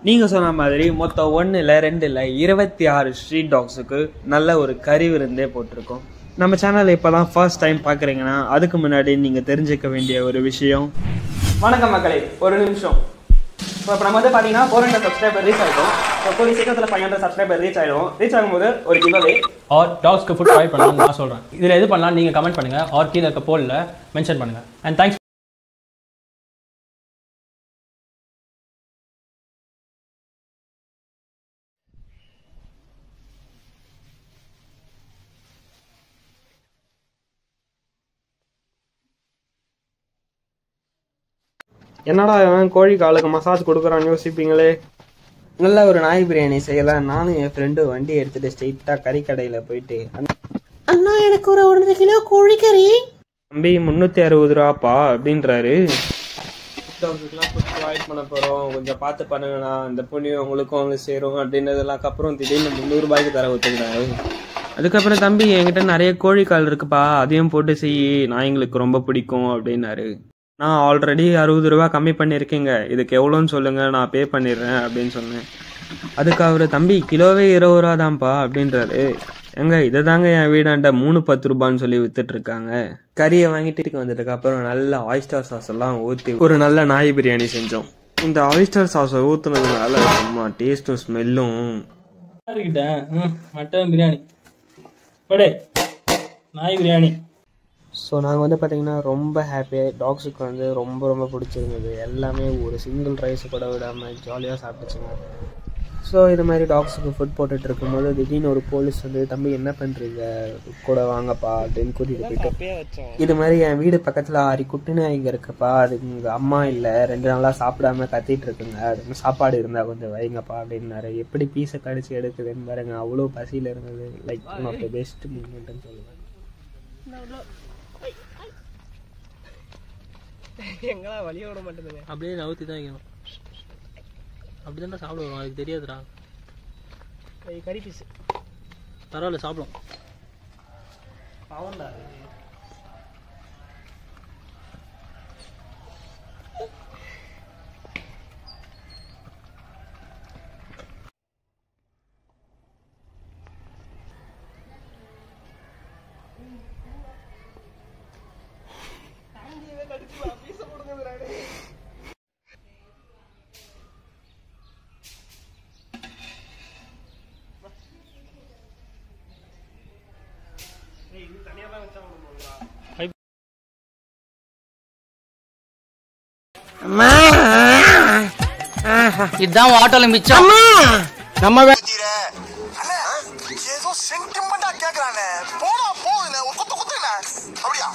நீங்கள் சொன்ன மாதிரி மொத்தம் 1 இல்லை 2 இல்லை 26 ஸ்ட்ரீட் டாக்ஸுக்கு நல்ல ஒரு கறி விருந்தே போட்டிருக்கோம். நம்ம சேனலை இப்போ தான் ஃபர்ஸ்ட் டைம் பார்க்குறீங்கன்னா அதுக்கு முன்னாடி நீங்கள் தெரிஞ்சுக்க வேண்டிய ஒரு விஷயம். வணக்கம் மக்களே, ஒரு நிமிஷம். இப்போ நம்ம வந்து பார்த்தீங்கன்னா 400 சப்ஸ்கிரைபர் ரீச் ஆகிடும். இப்போ கூடிய சீக்கிரத்தில் 500 சப்ஸ்கிரைபர் ரீச் ஆகிடும். ரீச் ஆகும்போது ஒரு கிவ்அவே ஆர் டாக்ஸ்க்கு ஃபுட் ட்ரை பண்ணலாம் நான் சொல்கிறேன். இதில் எது பண்ணலாம் நீங்கள் கமெண்ட் பண்ணுங்கள் ஆர் கீழே இருக்க போலில் மென்ஷன் பண்ணுங்கள். And thanks. என்னடா இவன் கோழி காலுக்கு மசாஜ் கொடுக்குறான்னு யோசிப்பீங்களே. நல்ல ஒரு நாய் பிரியாணி செய்யலாம். நானும் என் ஃப்ரெண்டு வண்டி எடுத்துட்டு ஸ்ட்ரெயிட்டாக கறிக்கடையில் போயிட்டு, அண்ணா எனக்கு ஒரு 1.5 கிலோ கோழிக்கறி. தம்பி 360 ரூபாப்பா அப்படின்றாரு. டாக்ஸுக்கெல்லாம் ஃபுட் ப்ரொவைட் பண்ண போகிறோம், கொஞ்சம் பார்த்து பண்ணுங்கண்ணா, இந்த புண்ணியம் உங்களுக்கும் அவங்க சேரும் அப்படின்றதெல்லாம். அப்புறம் திடீர்னு 300 ரூபாய்க்கு தர ஒத்துக்கிறாரு. அதுக்கப்புறம் தம்பி என்கிட்ட நிறைய கோழிக்கால் இருக்குப்பா, அதையும் போட்டு செய், நாய்ங்களுக்கு ரொம்ப பிடிக்கும் அப்படின்னாரு. நான் ஆல்ரெடி 60 ரூபா கம்மி பண்ணியிருக்கேங்க, இதுக்கு எவ்வளோன்னு சொல்லுங்கள், நான் பே பண்ணிடுறேன் அப்படின்னு சொன்னேன். அதுக்கு அவர் தம்பி கிலோவே 20 ரூபா தான்ப்பா அப்படின்றாரு. எங்க இதை தாங்க என் வீடாண்ட 310 ரூபான்னு சொல்லி வித்துட்டு இருக்காங்க. கறியை வாங்கிட்டு வந்ததுக்கு அப்புறம் நல்ல ஆயிஸ்டர் சாஸ் எல்லாம் ஊற்றி ஒரு நல்ல நாய் பிரியாணி செஞ்சோம். இந்த ஆயிஸ்டர் சாஸை ஊற்றுனதுனால சும்மா டேஸ்ட்டும் ஸ்மெல்லும். மட்டன் பிரியாணி நாய் பிரியாணி. ஸோ நாங்கள் வந்து பார்த்தீங்கன்னா ரொம்ப ஹாப்பியாக, டாக்ஸுக்கு வந்து ரொம்ப ரொம்ப பிடிச்சிருந்தது. எல்லாமே ஒரு சிங்கிள் ரைஸ் கூட விடாமல் ஜாலியாக சாப்பிட்டுச்சுங்க. ஸோ இது மாதிரி டாக்ஸுக்கு ஃபுட் போட்டுட்டு இருக்கும்போது திடீர்னு ஒரு போலீஸ் வந்து, தம்பி என்ன பண்ணுறீங்க, கூட வாங்கப்பா அப்படின்னு கூட்டிகிட்டு போயிட்டு, இது மாதிரி என் வீடு பக்கத்தில் 6 குட்டி நாய்ங்க இருக்குப்பா, அதுக்கு உங்கள் அம்மா இல்லை 2 நாளாக சாப்பிடாம கத்திட்டு இருக்குங்க, அதுக்கு சாப்பாடு இருந்தால் கொஞ்சம் வைங்கப்பா அப்படின்னாரு. எப்படி பீஸை கடிச்சு எடுக்குதுன்னு பாருங்க, அவ்வளோ பசியில் இருந்தது. Like one of the best மூமெண்ட்னு சொல்லுவேன். எங்களா வழிய விட மாட்டேங்குது, அப்படியே நவுத்தி தான் வைக்கணும். அப்படிதான் சாப்பிட வரும், அதுக்கு தெரியாதுடா. கறி பீஸ் பரவாயில்ல சாப்பிடும். பாவம்டா. இதுதான் ஆட்டோல மிச்சம். நம்ம ஏதோ சென்டிமெண்டா கேக்குறானே, போடா போகுதுண்ணே, ஒரு குத்து குத்துண்ணே அப்படியா.